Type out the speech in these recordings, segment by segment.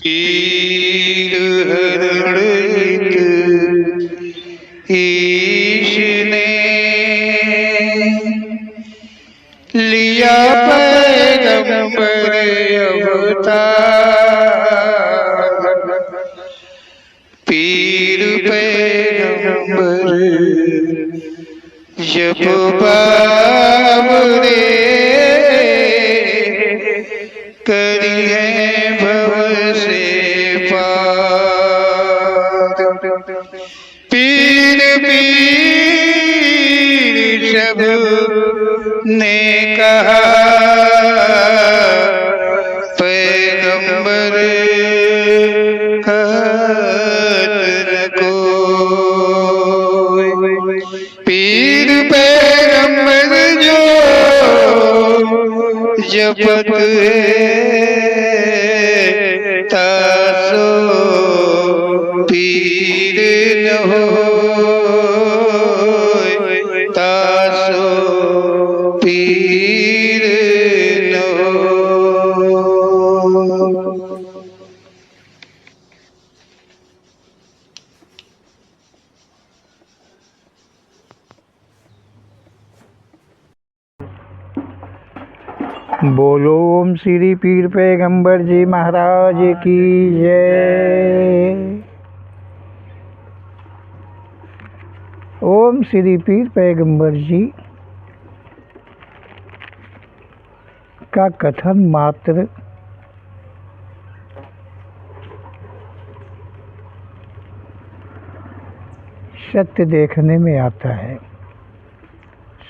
पीर हरणित ईश ने लिया पैगंबर अवतार। पीर पैगंबर जब बाबरे करी है भव से पार। पीर पीर सब ने कहा पैगंबर कहत न कोई। पीर पैगंबर जो जपत है तासो पीर न होय, तासो पीर न होय। बोलो ओम श्री पीर पैगंबर जी महाराज की जय। ओम श्री पीर पैगंबर जी का कथन मात्र सत्य देखने में आता है,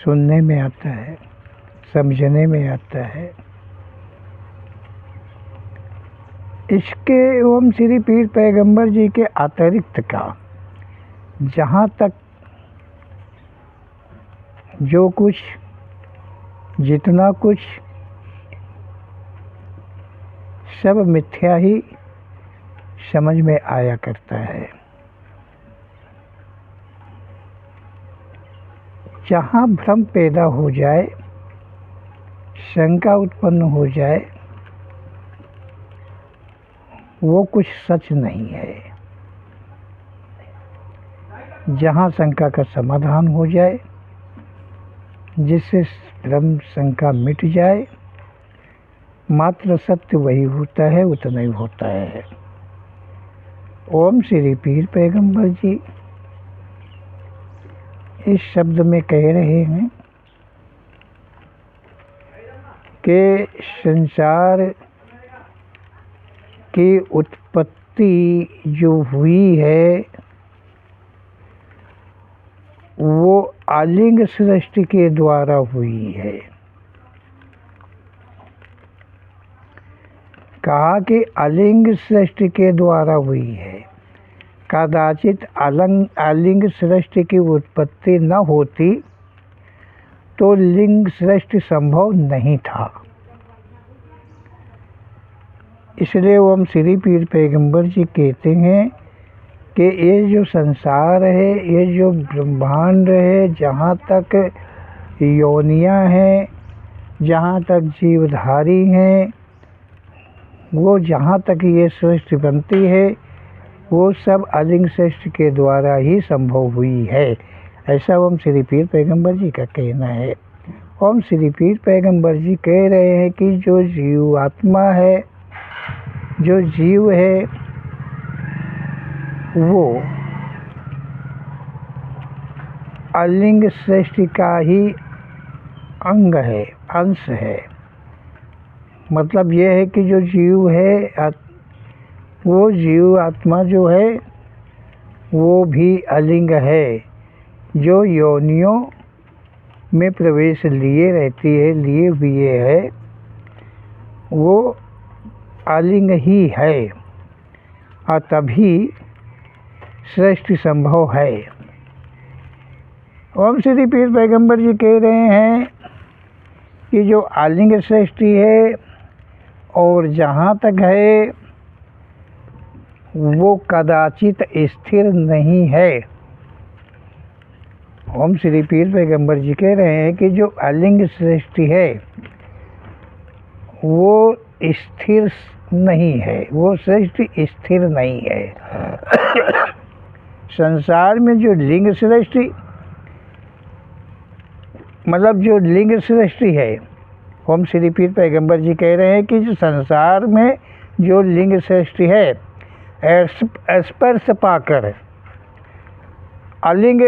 सुनने में आता है, समझने में आता है। इसके ओम श्री पीर पैगंबर जी के अतिरिक्त का जहाँ तक जो कुछ जितना कुछ सब मिथ्या ही समझ में आया करता है। जहाँ भ्रम पैदा हो जाए, शंका उत्पन्न हो जाए, वो कुछ सच नहीं है। जहाँ शंका का समाधान हो जाए, जिससे भ्रम शंका मिट जाए, मात्र सत्य वही होता है, उतना ही होता है। ओम श्री पीर पैगंबर जी इस शब्द में कह रहे हैं कि संसार की उत्पत्ति जो हुई है वो आलिंग सृष्टि के द्वारा हुई है। कहा कि आलिंग सृष्टि के द्वारा हुई है। कदाचित आलिंग सृष्टि की उत्पत्ति न होती तो लिंग सृष्टि संभव नहीं था। इसलिए ओम श्री पीर पैगंबर जी कहते हैं कि ये जो संसार है, ये जो ब्रह्मांड है, जहाँ तक योनियाँ हैं, जहाँ तक जीवधारी हैं, वो जहाँ तक ये सृष्टि बनती है वो सब आलिंग सृष्टि के द्वारा ही संभव हुई है। ऐसा ओम श्री पीर पैगंबर जी का कहना है। ओम श्री पीर पैगंबर जी कह रहे हैं कि जो जीव आत्मा है, जो जीव है, वो आलिंग सृष्टि का ही अंग है, अंश है। मतलब यह है कि जो जीव है, वो जीव आत्मा जो है वो भी आलिंग है, जो योनियों में प्रवेश लिए रहती है, लिए हुए है, वो आलिंग ही है और तभी सृष्टि संभव है। ओम श्री पीर पैगंबर जी कह रहे हैं कि जो आलिंग सृष्टि है और जहाँ तक है वो कदाचित स्थिर नहीं है। ओम श्री पीर पैगंबर जी कह रहे हैं कि जो आलिंग सृष्टि है वो स्थिर नहीं है, वो सृष्टि स्थिर नहीं है। संसार में जो लिंग सृष्टि, मतलब जो लिंग सृष्टि है, ओम श्री पीर पैगंबर जी कह रहे हैं कि जो संसार में जो लिंग सृष्टि है, स्पर्श पाकर अलिंग,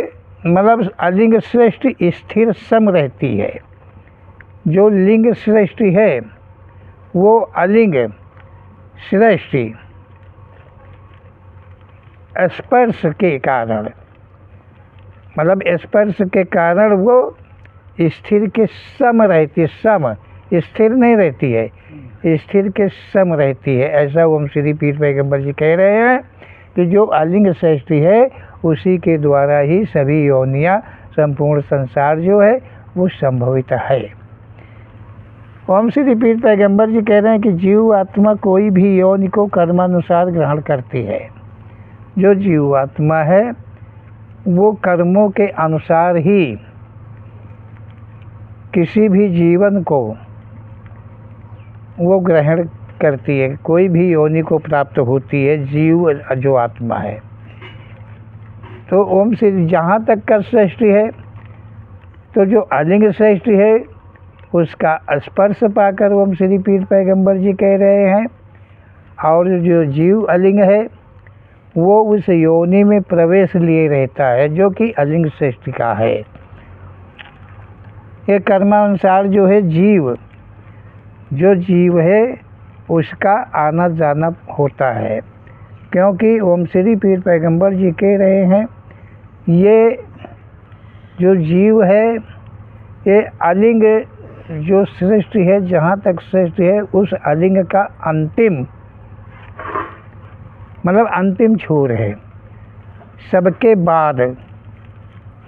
मतलब अलिंग सृष्टि स्थिर सम रहती है। जो लिंग सृष्टि है वो अलिंग सृष्टि स्पर्श के कारण, मतलब स्पर्श के कारण वो स्थिर के सम रहती है। सम, स्थिर नहीं रहती है, स्थिर के सम रहती है। ऐसा ओम श्री पीर पैगंबर जी कह रहे हैं कि जो अलिंग सृष्टि है उसी के द्वारा ही सभी योनियाँ, संपूर्ण संसार जो है वो संभवित है। ओम श्री पीर पैगंबर जी कह रहे हैं कि जीव आत्मा कोई भी योनि को कर्मानुसार ग्रहण करती है। जो जीव आत्मा है वो कर्मों के अनुसार ही किसी भी जीवन को वो ग्रहण करती है, कोई भी योनि को प्राप्त होती है जीव जो आत्मा है। तो ओम श्री जहाँ तक का सृष्टि है, तो जो अलिंग सृष्टि है उसका स्पर्श पाकर ओम श्री पीर पैगंबर जी कह रहे हैं, और जो जीव अलिंग है वो उस योनि में प्रवेश लिए रहता है जो कि अलिंग सृष्टि का है। ये कर्मानुसार जो है जीव, जो जीव है उसका आना जाना होता है, क्योंकि ओम श्री पीर पैगंबर जी कह रहे हैं ये जो जीव है ये अलिंग जो सृष्टि है, जहाँ तक सृष्टि है उस अलिंग का अंतिम, मतलब अंतिम छोर है। सबके बाद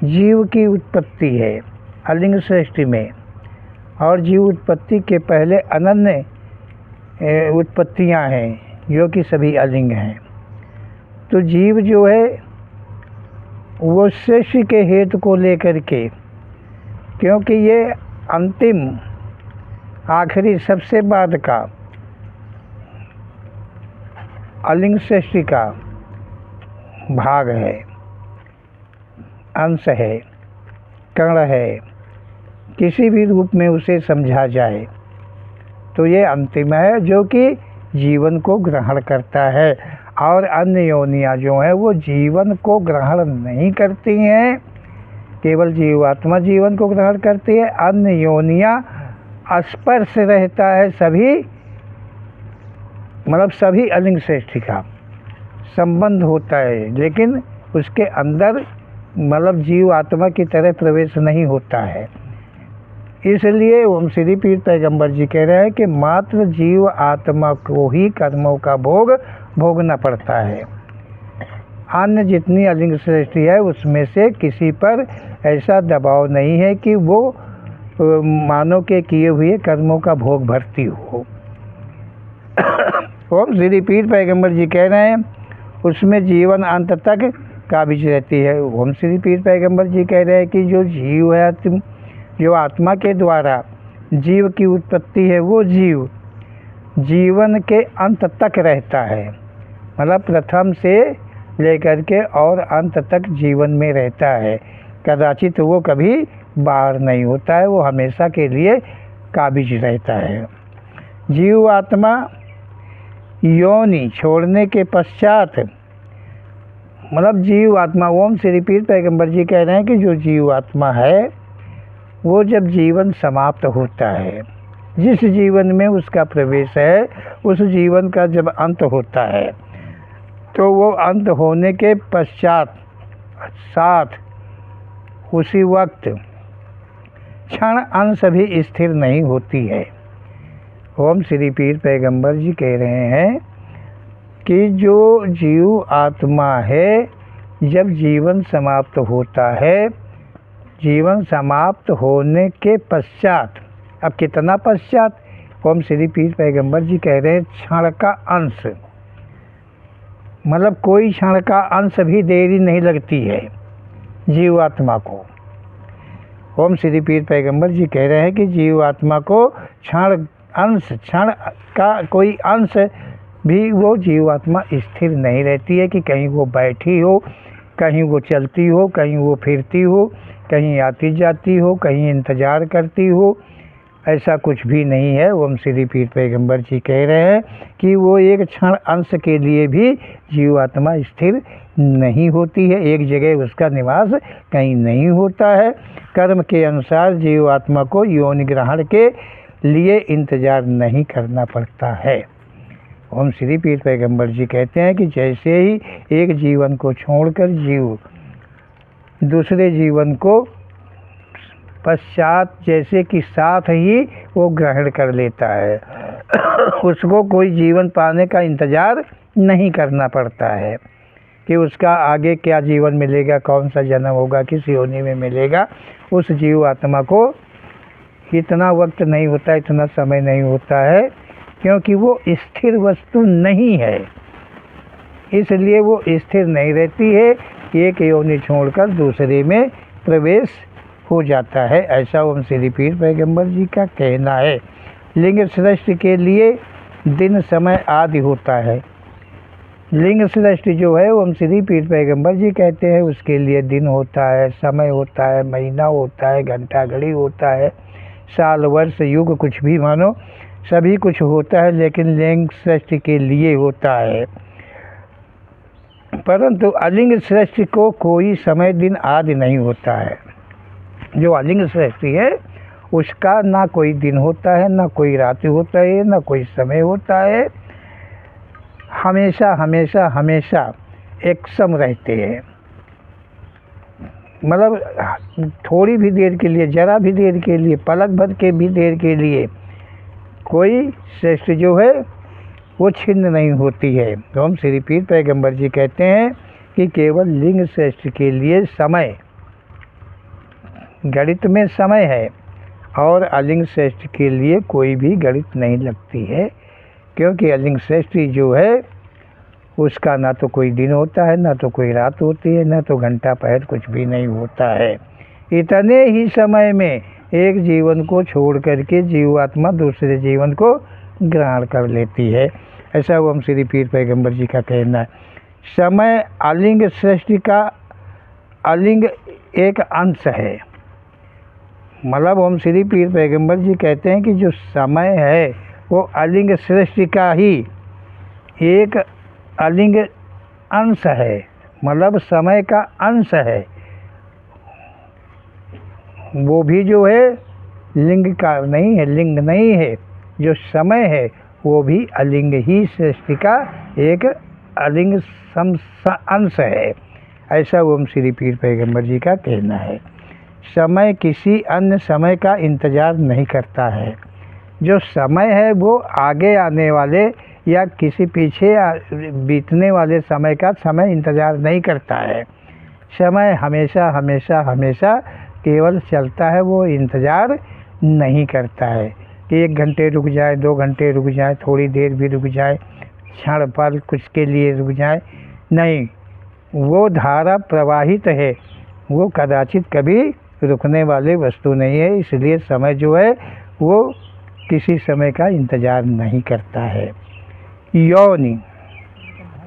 जीव की उत्पत्ति है अलिंग सृष्टि में, और जीव उत्पत्ति के पहले अनन्य उत्पत्तियां हैं जो कि सभी अलिंग हैं। तो जीव जो है वो सृष्टि के हेतु को लेकर के, क्योंकि ये अंतिम आखिरी सबसे बाद का अलिंग सृष्टि का भाग है, अंश है, कण है, किसी भी रूप में उसे समझा जाए तो ये अंतिम है जो कि जीवन को ग्रहण करता है। और अन्य योनियाँ जो हैं वो जीवन को ग्रहण नहीं करती हैं, केवल जीवात्मा जीवन को ग्रहण करती है। अन्य योनियाँ स्पर्श रहता है सभी, मतलब सभी अलिंग सृष्टि का संबंध होता है, लेकिन उसके अंदर मतलब जीव आत्मा की तरह प्रवेश नहीं होता है। इसलिए ओम श्री पीर पैगंबर जी कह रहे हैं कि मात्र जीव आत्मा को ही कर्मों का भोग भोगना पड़ता है। अन्य जितनी अलिंग सृष्टि है उसमें से किसी पर ऐसा दबाव नहीं है कि वो मानव के किए हुए कर्मों का भोग भरती हो। ओम श्री पीर पैगंबर जी कह रहे हैं उसमें जीवन अंत तक काबिज रहती है। ओम श्री पीर पैगंबर जी कह रहे हैं कि जो जीव है, जो आत्मा के द्वारा जीव की उत्पत्ति है, वो जीव जीवन के अंत तक रहता है, मतलब प्रथम से लेकर के और अंत तक जीवन में रहता है। कदाचित वो कभी बाहर नहीं होता है, वो हमेशा के लिए काबिज रहता है। जीव आत्मा योनि छोड़ने के पश्चात, मतलब जीव आत्मा, ओम श्री पीर पैगंबर जी कह रहे हैं कि जो जीव आत्मा है वो जब जीवन समाप्त होता है, जिस जीवन में उसका प्रवेश है उस जीवन का जब अंत होता है, तो वो अंत होने के पश्चात साथ उसी वक्त क्षण अंश भी स्थिर नहीं होती है। ओम श्री पीर पैगंबर जी कह रहे हैं कि जो जीव आत्मा है जब जीवन समाप्त होता है, जीवन समाप्त होने के पश्चात, अब कितना पश्चात, ओम श्री पीर पैगंबर जी कह रहे हैं क्षण का अंश, मतलब कोई क्षण का अंश भी देरी नहीं लगती है जीव आत्मा को। ओम श्री पीर पैगंबर जी कह रहे हैं कि जीव आत्मा को क्षण का कोई अंश भी वो जीवात्मा स्थिर नहीं रहती है कि कहीं वो बैठी हो, कहीं वो चलती हो, कहीं वो फिरती हो, कहीं आती जाती हो, कहीं इंतज़ार करती हो। ऐसा कुछ भी नहीं है। ओम श्री पीर पैगंबर जी कह रहे हैं कि वो एक क्षण अंश के लिए भी जीवात्मा स्थिर नहीं होती है, एक जगह उसका निवास कहीं नहीं होता है। कर्म के अनुसार जीवात्मा को योनि ग्रहण के लिए इंतज़ार नहीं करना पड़ता है। ओम श्री पीर पैगंबर जी कहते हैं कि जैसे ही एक जीवन को छोड़कर जीव दूसरे जीवन को पश्चात जैसे कि साथ ही वो ग्रहण कर लेता है उसको कोई जीवन पाने का इंतज़ार नहीं करना पड़ता है कि उसका आगे क्या जीवन मिलेगा, कौन सा जन्म होगा, किस योनि में मिलेगा। उस जीव आत्मा को इतना वक्त नहीं होता, इतना समय नहीं होता है, क्योंकि वो स्थिर वस्तु नहीं है, इसलिए वो स्थिर नहीं रहती है। एक योनि छोड़कर दूसरे में प्रवेश हो जाता है। ऐसा ओम श्री पीर पैगंबर जी का कहना है। लिंग सृष्टि के लिए दिन समय आदि होता है। लिंग सृष्टि जो है ओम श्री पीर पैगंबर जी कहते हैं उसके लिए दिन होता है, समय होता है, महीना होता है, घंटा घड़ी होता है, साल वर्ष युग कुछ भी मानो, सभी कुछ होता है, लेकिन लिंग सृष्टि के लिए होता है। परंतु अलिंग सृष्टि को कोई समय दिन आदि नहीं होता है। जो अलिंग सृष्टि है उसका ना कोई दिन होता है, ना कोई रात होता है, ना कोई समय होता है, हमेशा हमेशा हमेशा एक सम रहते हैं। मतलब थोड़ी भी देर के लिए, जरा भी देर के लिए, पलक भर के भी देर के लिए कोई सृष्टि जो है वो छिन्न नहीं होती है। ओम श्री पीर पैगंबर जी कहते हैं कि केवल लिंग सृष्टि के लिए समय, गणित में समय है, और अलिंग सृष्टि के लिए कोई भी गणित नहीं लगती है, क्योंकि अलिंग सृष्टि जो है उसका ना तो कोई दिन होता है, ना तो कोई रात होती है, ना तो घंटा पहर कुछ भी नहीं होता है। इतने ही समय में एक जीवन को छोड़ करके जीवात्मा दूसरे जीवन को ग्रहण कर लेती है। ऐसा ओम श्री पीर पैगंबर जी का कहना है। समय अलिंग सृष्टि का अलिंग एक अंश है। मतलब ओम श्री पीर पैगंबर जी कहते हैं कि जो समय है वो अलिंग सृष्टि का ही एक अलिंग अंश है, मतलब समय का अंश है। वो भी जो है लिंग का नहीं है, लिंग नहीं है। जो समय है वो भी अलिंग ही सृष्टि का एक अलिंग अंश है। ऐसा ओम श्री पीर पैगंबर जी का कहना है। समय किसी अन्य समय का इंतज़ार नहीं करता है। जो समय है वो आगे आने वाले या किसी पीछे बीतने वाले समय का समय इंतज़ार नहीं करता है। समय हमेशा हमेशा हमेशा केवल चलता है, वो इंतज़ार नहीं करता है कि 1 घंटे रुक जाए, 2 घंटे रुक जाए, थोड़ी देर भी रुक जाए, क्षण पर कुछ के लिए रुक जाए, नहीं। वो धारा प्रवाहित है, वो कदाचित कभी रुकने वाली वस्तु नहीं है। इसलिए समय जो है वो किसी समय का इंतज़ार नहीं करता है। योनि,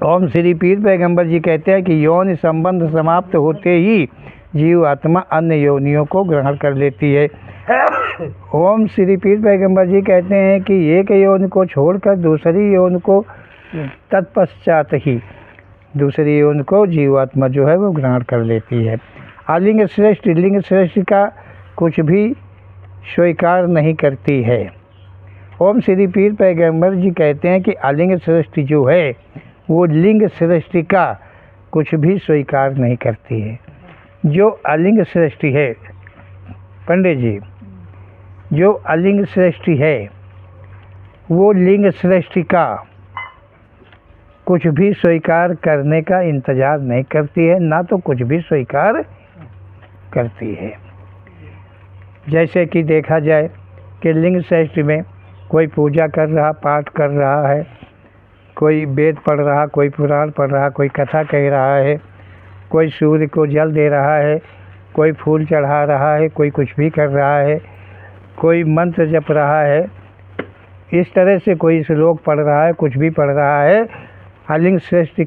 ओम श्री पीर पैगंबर जी कहते हैं कि योनि संबंध समाप्त होते ही जीव आत्मा अन्य योनियों को ग्रहण कर लेती है। ओम श्री पीर पैगंबर जी कहते हैं कि एक योनि को छोड़कर दूसरी योनि को तत्पश्चात ही दूसरी योनि को जीवात्मा जो है वो ग्रहण कर लेती है। अलिंग सृष्टि लिंग सृष्टि का कुछ भी स्वीकार नहीं करती है। ओम श्री पीर पैगंबर जी कहते हैं कि अलिंग सृष्टि जो है वो लिंग सृष्टि का कुछ भी स्वीकार नहीं करती है। जो अलिंग सृष्टि है पंडित जी, जो अलिंग सृष्टि है वो लिंग सृष्टि का कुछ भी स्वीकार करने का इंतज़ार नहीं करती है, ना तो कुछ भी स्वीकार करती है। जैसे कि देखा जाए कि लिंग सृष्टि में कोई पूजा कर रहा, पाठ कर रहा है, कोई वेद पढ़ रहा, कोई पुराण पढ़ रहा, कोई कथा कह रहा है, कोई सूर्य को जल दे रहा है, कोई फूल चढ़ा रहा है, कोई कुछ भी कर रहा है, कोई मंत्र जप रहा है, इस तरह से कोई श्लोक पढ़ रहा है, कुछ भी पढ़ रहा है, अलिंग सृष्टि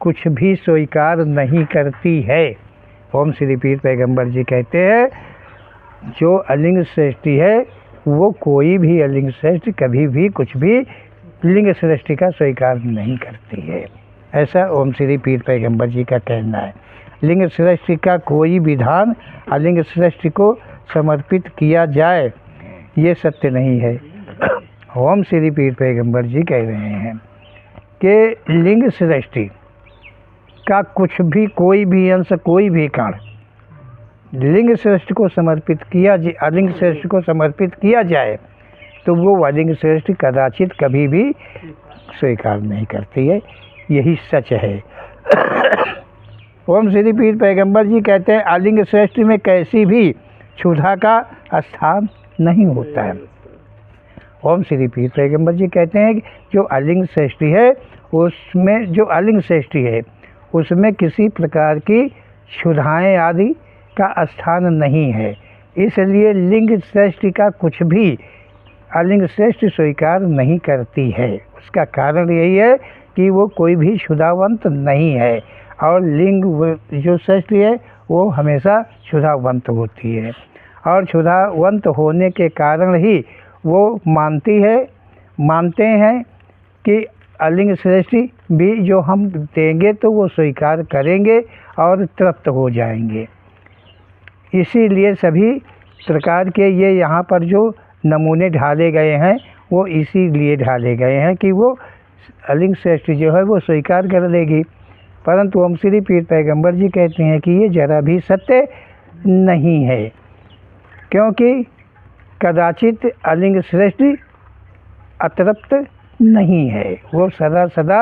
कुछ भी स्वीकार नहीं करती है। ओम श्री पीर पैगंबर जी कहते हैं जो अलिंग सृष्टि है वो कोई भी अलिंग सृष्टि कभी भी कुछ भी लिंग सृष्टि का स्वीकार नहीं करती है। ऐसा ओम श्री पीर पैगंबर जी का कहना है। लिंग सृष्टि का कोई विधान अलिंग सृष्टि को समर्पित किया जाए ये सत्य नहीं है। ओम श्री पीर पैगंबर जी कह रहे हैं कि लिंग सृष्टि का कुछ भी, कोई भी अंश, कोई भी कण लिंग सृष्टि को समर्पित किया जाए, अलिंग सृष्टि को समर्पित किया जाए तो वो अलिंग सृष्टि कदाचित कभी भी स्वीकार नहीं करती है। यही सच है। ओम श्री पीर पैगंबर जी कहते हैं अलिंग सृष्टि में कैसी भी क्षुधा का स्थान नहीं होता है। ओम श्री पीर पैगंबर जी कहते हैं कि जो अलिंग सृष्टि है उसमें, जो अलिंग सृष्टि है उसमें किसी प्रकार की क्षुधाएँ आदि का स्थान नहीं है। इसलिए लिंग सृष्टि का कुछ भी अलिंग सृष्टि स्वीकार नहीं करती है। उसका कारण यही है कि वो कोई भी क्षुधावंत नहीं है और लिंग जो सृष्टि है वो हमेशा क्षुधावंत होती है और क्षुधावंत होने के कारण ही वो मानते हैं कि अलिंग सृष्टि भी जो हम देंगे तो वो स्वीकार करेंगे और तृप्त हो जाएंगे। इसीलिए सभी प्रकार के ये यहाँ पर जो नमूने ढाले गए हैं वो इसीलिए ढाले गए हैं कि वो अलिंग सृष्टि जो है वो स्वीकार कर लेगी। परंतु ओम श्री पीर पैगंबर जी कहते हैं कि ये जरा भी सत्य नहीं है, क्योंकि कदाचित अलिंग सृष्टि अतृप्त नहीं है, वो सदा सदा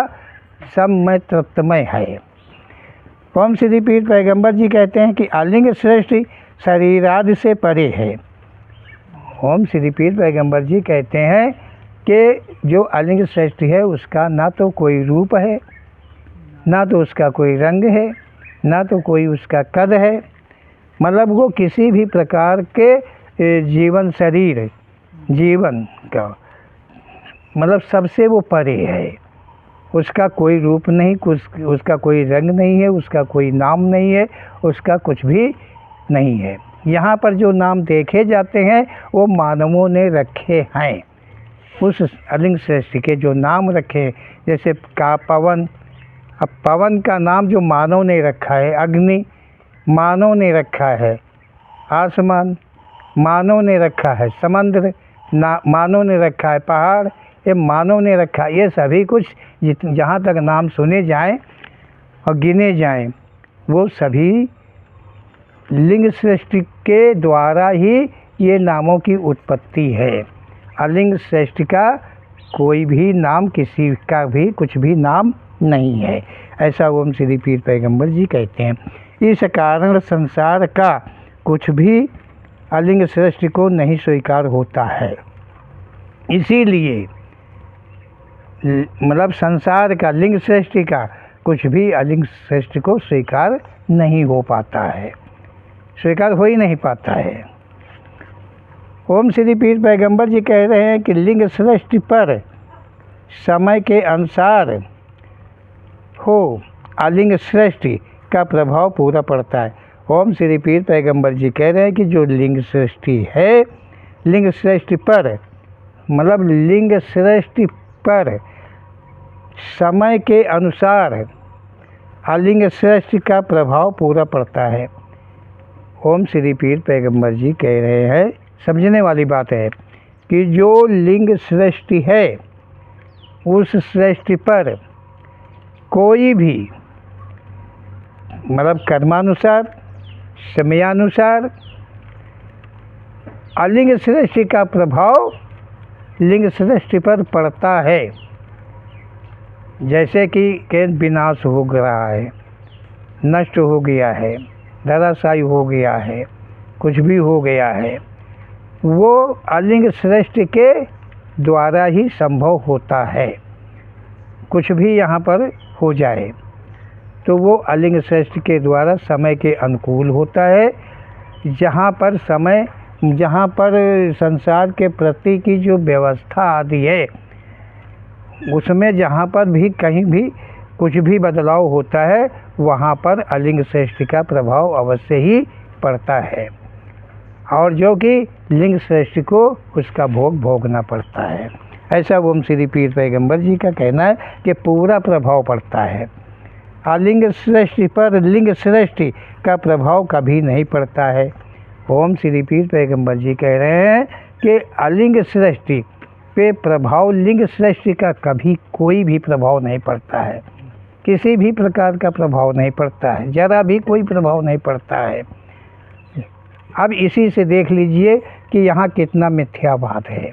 सममय तृप्तमय है। ओम श्री पीर पैगंबर जी कहते हैं कि अलिंग सृष्टि शरीरादि से परे है। ओम श्री पीर पैगंबर जी कहते हैं कि जो अलिंग सृष्टि है उसका ना तो कोई रूप है, ना तो उसका कोई रंग है, ना तो कोई उसका कद है। मतलब वो किसी भी प्रकार के जीवन शरीर जीवन का मतलब सबसे वो परे है। उसका कोई रूप नहीं, उसका कोई रंग नहीं है, उसका कोई नाम नहीं है, उसका कुछ भी नहीं है। यहाँ पर जो नाम देखे जाते हैं वो मानवों ने रखे हैं। उस अलिंग सृष्टि के जो नाम रखे, जैसे का पवन, अब पवन का नाम जो मानव ने रखा है, अग्नि मानव ने रखा है, आसमान मानव ने रखा है, समुद्र मानव ने रखा है, पहाड़ ये मानव ने रखा है। ये सभी कुछ जहाँ तक नाम सुने जाएं और गिने जाएं वो सभी लिंग सृष्टि के द्वारा ही ये नामों की उत्पत्ति है। अलिंग सृष्टि का कोई भी नाम, किसी का भी कुछ भी नाम नहीं है। ऐसा ओम श्री पीर पैगंबर जी कहते हैं। इस कारण संसार का कुछ भी अलिंग सृष्टि को नहीं स्वीकार होता है। इसीलिए मतलब संसार का, लिंग सृष्टि का कुछ भी अलिंग सृष्टि को स्वीकार नहीं हो पाता है, स्वीकार हो ही नहीं पाता है। ओम श्री पीर पैगंबर जी कह रहे हैं कि लिंग सृष्टि पर समय के अनुसार हो अलिंग सृष्टि का प्रभाव पूरा पड़ता है। ओम श्री पीर पैगंबर जी कह रहे हैं कि जो लिंग सृष्टि है, लिंग सृष्टि पर मतलब लिंग सृष्टि पर समय के अनुसार अलिंग सृष्टि का प्रभाव पूरा पड़ता है। ओम श्री पीर पैगंबर जी कह रहे हैं, समझने वाली बात है कि जो लिंग सृष्टि है उस सृष्टि पर कोई भी मतलब कर्मानुसार, समयानुसार अलिंग सृष्टि का प्रभाव लिंग सृष्टि पर पड़ता है। जैसे कि विनाश हो रहा है, नष्ट हो गया है, धराशायी हो गया है, कुछ भी हो गया है, वो अलिंग सृष्टि के द्वारा ही संभव होता है। कुछ भी यहाँ पर हो जाए तो वो अलिंग सृष्टि के द्वारा समय के अनुकूल होता है। जहाँ पर समय जहाँ पर संसार के प्रति की जो व्यवस्था आदि है, उसमें जहाँ पर भी कहीं भी कुछ भी बदलाव होता है, वहाँ पर अलिंग श्रेष्ठ का प्रभाव अवश्य ही पड़ता है, और जो कि लिंग श्रेष्ठ को उसका भोग भोगना पड़ता है। ऐसा ओम श्री पीर पैगंबर जी का कहना है कि पूरा प्रभाव पड़ता है। अलिंग श्रेष्ठ पर लिंग श्रेष्ठ का प्रभाव कभी नहीं पड़ता है। ओम श्री पीर पैगंबर जी कह रहे हैं कि अलिंग श्रेष्ठ पे प्रभाव लिंग श्रेष्ठ का कभी कोई भी प्रभाव नहीं पड़ता है, किसी भी प्रकार का प्रभाव नहीं पड़ता है, ज़रा भी कोई प्रभाव नहीं पड़ता है। अब इसी से देख लीजिए कि यहाँ कितना मिथ्यावाद है।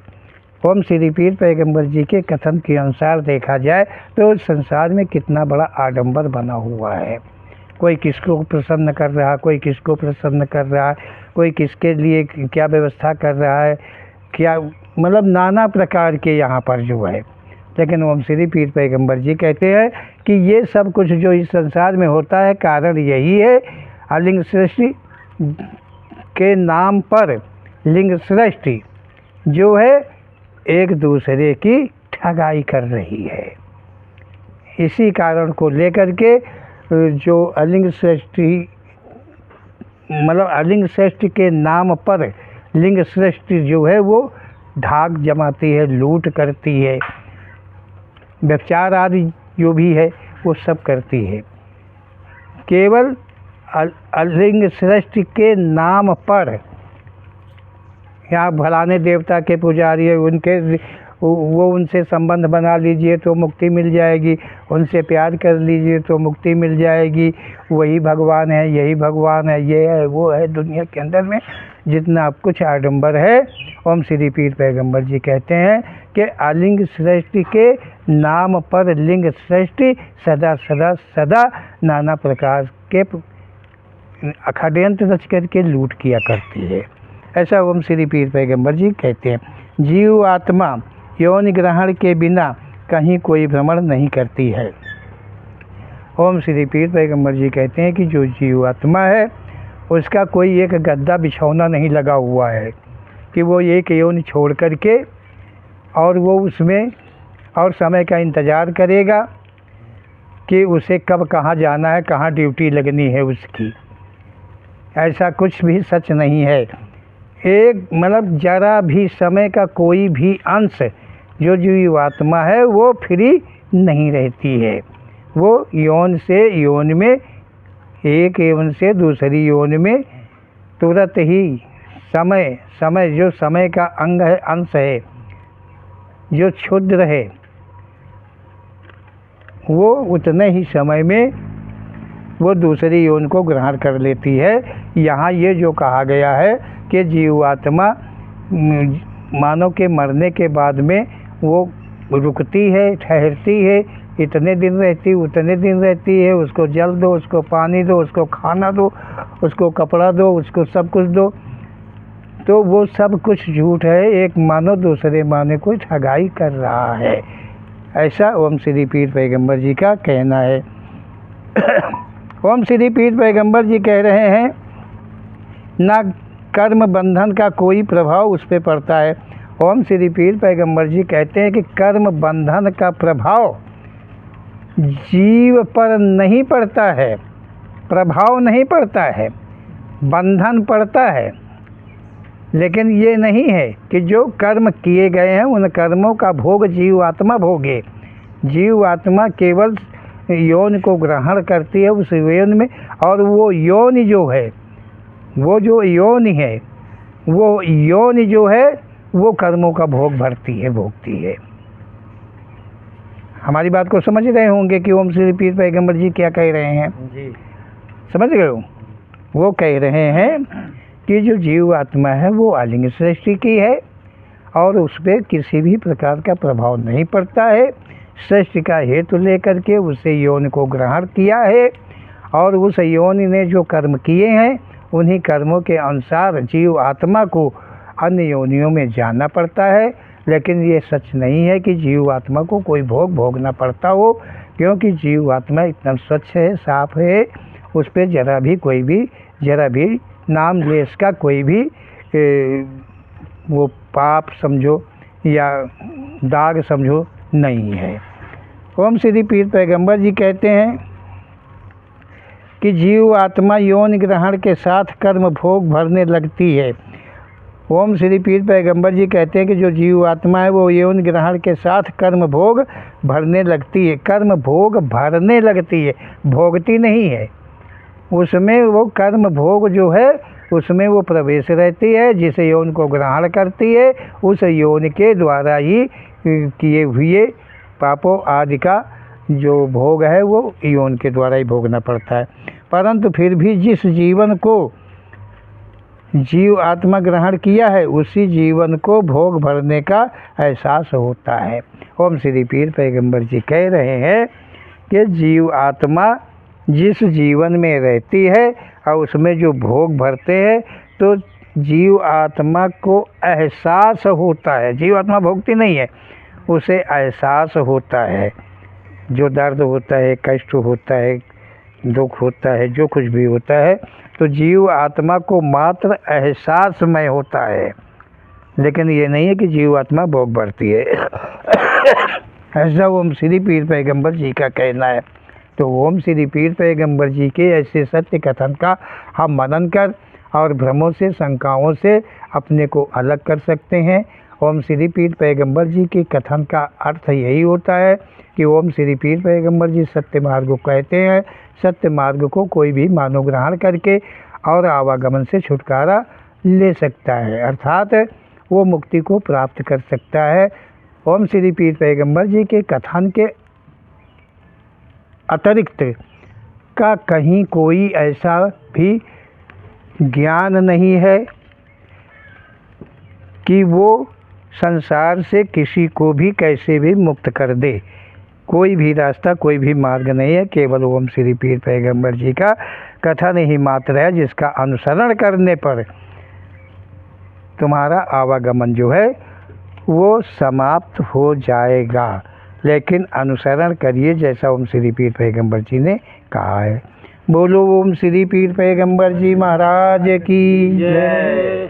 ओम श्री पीर पैगंबर जी के कथन के अनुसार देखा जाए तो संसार में कितना बड़ा आडंबर बना हुआ है। कोई किसको प्रसन्न कर रहा है, कोई किसको प्रसन्न कर रहा है, कोई किसके लिए क्या व्यवस्था कर रहा है, क्या मतलब नाना प्रकार के यहाँ पर जो है। लेकिन ओम श्री पीर पैगंबर जी कहते हैं कि ये सब कुछ जो इस संसार में होता है, कारण यही है अलिंग सृष्टि के नाम पर लिंग सृष्टि जो है एक दूसरे की ठगाई कर रही है। इसी कारण को लेकर के जो अलिंग सृष्टि मतलब अलिंग सृष्टि के नाम पर लिंग सृष्टि जो है वो धाक जमाती है, लूट करती है, व्यभिचार आदि जो भी है वो सब करती है। केवल अलिंग सृष्टि के नाम पर यहाँ फलाने देवता के पुजारी है, उनसे संबंध बना लीजिए तो मुक्ति मिल जाएगी, उनसे प्यार कर लीजिए तो मुक्ति मिल जाएगी, वही भगवान है, यही भगवान है, ये है वो है। दुनिया के अंदर में जितना कुछ आडंबर है, ओम श्री पीर पैगंबर जी कहते हैं कि अलिंग सृष्टि के नाम पर लिंग सृष्टि सदा सदा सदा नाना प्रकार के षड्यंत्र रच करके लूट किया करती है। ऐसा ओम श्री पीर पैगंबर जी कहते हैं। जीव आत्मा यौन ग्रहण के बिना कहीं कोई भ्रमण नहीं करती है। ओम श्री पीर पैगंबर जी कहते हैं कि जो जीव आत्मा है उसका कोई एक गद्दा बिछौना नहीं लगा हुआ है कि वो एक यौन छोड़ करके और वो उसमें और समय का इंतज़ार करेगा कि उसे कब कहाँ जाना है, कहाँ ड्यूटी लगनी है उसकी। ऐसा कुछ भी सच नहीं है। एक मतलब जरा भी समय का कोई भी अंश जो जीव आत्मा है वो फ्री नहीं रहती है। वो यौन से यौन में, एक यौन से दूसरी यौन में तुरंत ही समय जो समय का अंग है, अंश है, जो क्षुद्र है, वो उतने ही समय में वो दूसरी यौन को ग्रहण कर लेती है। यहाँ ये जो कहा गया है कि जीवात्मा मानव के मरने के बाद में वो रुकती है, ठहरती है, इतने दिन रहती, उतने दिन रहती है, उसको जल दो, उसको पानी दो, उसको खाना दो, उसको कपड़ा दो, उसको सब कुछ दो, तो वो सब कुछ झूठ है। एक मानव दूसरे मानव को ठगाई कर रहा है। ऐसा ओम श्री पीर पैगंबर जी का कहना है। ओम श्री पीर पैगंबर जी कह रहे हैं ना कर्म बंधन का कोई प्रभाव उस पर पड़ता है। ओम श्री पीर पैगंबर जी कहते हैं कि कर्म बंधन का प्रभाव जीव पर नहीं पड़ता है, प्रभाव नहीं पड़ता है, बंधन पड़ता है। लेकिन ये नहीं है कि जो कर्म किए गए हैं उन कर्मों का भोग जीव आत्मा भोगे। जीव आत्मा केवल यौन को ग्रहण करती है उस यौन में, और वो यौन जो है, वो जो यौन है, वो यौन जो है वो कर्मों का भोग भरती है, भोगती है। हमारी बात को समझ रहे होंगे कि ओम श्री पीर पैगंबर जी क्या कह रहे हैं जी, समझ गए हो? वो कह रहे हैं कि जो जीव आत्मा है वो अलिंग सृष्टि की है और उस पर किसी भी प्रकार का प्रभाव नहीं पड़ता है। सृष्टि का हेतु लेकर के उसे यौन को ग्रहण किया है और उस यौन ने जो कर्म किए हैं उन्हीं कर्मों के अनुसार जीव आत्मा को अन्य योनियों में जाना पड़ता है। लेकिन ये सच नहीं है कि जीव आत्मा को कोई भोग भोगना पड़ता हो, क्योंकि जीव आत्मा इतना स्वच्छ है, साफ है, उस पर जरा भी नाम लेस का कोई भी वो पाप समझो या दाग समझो नहीं है। ओम श्री पीर पैगंबर जी कहते हैं कि जीव आत्मा यौन ग्रहण के साथ कर्म भोग भरने लगती है। ओम श्री पीर पैगंबर जी कहते हैं कि जो जीव आत्मा है वो यौन ग्रहण के साथ कर्म भोग भरने लगती है। कर्म भोग भरने लगती है, भोगती नहीं है। उसमें वो कर्म भोग जो है उसमें वो प्रवेश रहती है, जिस यौन को ग्रहण करती है उस यौन के द्वारा ही किए हुए पापों आदि का जो भोग है वो यौन के द्वारा ही भोगना पड़ता है। परंतु फिर भी जिस जीवन को जीव आत्मा ग्रहण किया है उसी जीवन को भोग भरने का एहसास होता है। ओम श्री पीर पैगंबर जी कह रहे हैं कि जीव आत्मा जिस जीवन में रहती है और उसमें जो भोग भरते हैं तो जीव आत्मा को एहसास होता है। जीव आत्मा भोगती नहीं है, उसे एहसास होता है। जो दर्द होता है, कष्ट होता है, दुख होता है, जो कुछ भी होता है तो जीव आत्मा को मात्र एहसासमय होता है, लेकिन ये नहीं है कि जीव आत्मा भोग भरती है। ऐसा ओम श्री पीर पैगंबर जी का कहना है। तो ओम श्री पीर पैगंबर जी के ऐसे सत्य कथन का हम मनन कर और भ्रमों से, शंकाओं से अपने को अलग कर सकते हैं। ओम श्री पीर पैगंबर जी के कथन का अर्थ यही होता है कि ओम श्री पीर पैगंबर जी सत्य मार्ग को कहते हैं। सत्य मार्ग को कोई भी मानव ग्रहण करके और आवागमन से छुटकारा ले सकता है, अर्थात वो मुक्ति को प्राप्त कर सकता है। ओम श्री पीर पैगंबर जी के कथन के अतिरिक्त का कहीं कोई ऐसा भी ज्ञान नहीं है कि वो संसार से किसी को भी कैसे भी मुक्त कर दे। कोई भी रास्ता, कोई भी मार्ग नहीं है, केवल ओम श्री पीर पैगंबर जी का कथन ही मात्र है जिसका अनुसरण करने पर तुम्हारा आवागमन जो है वो समाप्त हो जाएगा। लेकिन अनुसरण करिए जैसा ओम श्री पीर पैगंबर जी ने कहा है। बोलो ओम श्री पीर पैगंबर जी महाराज की जय।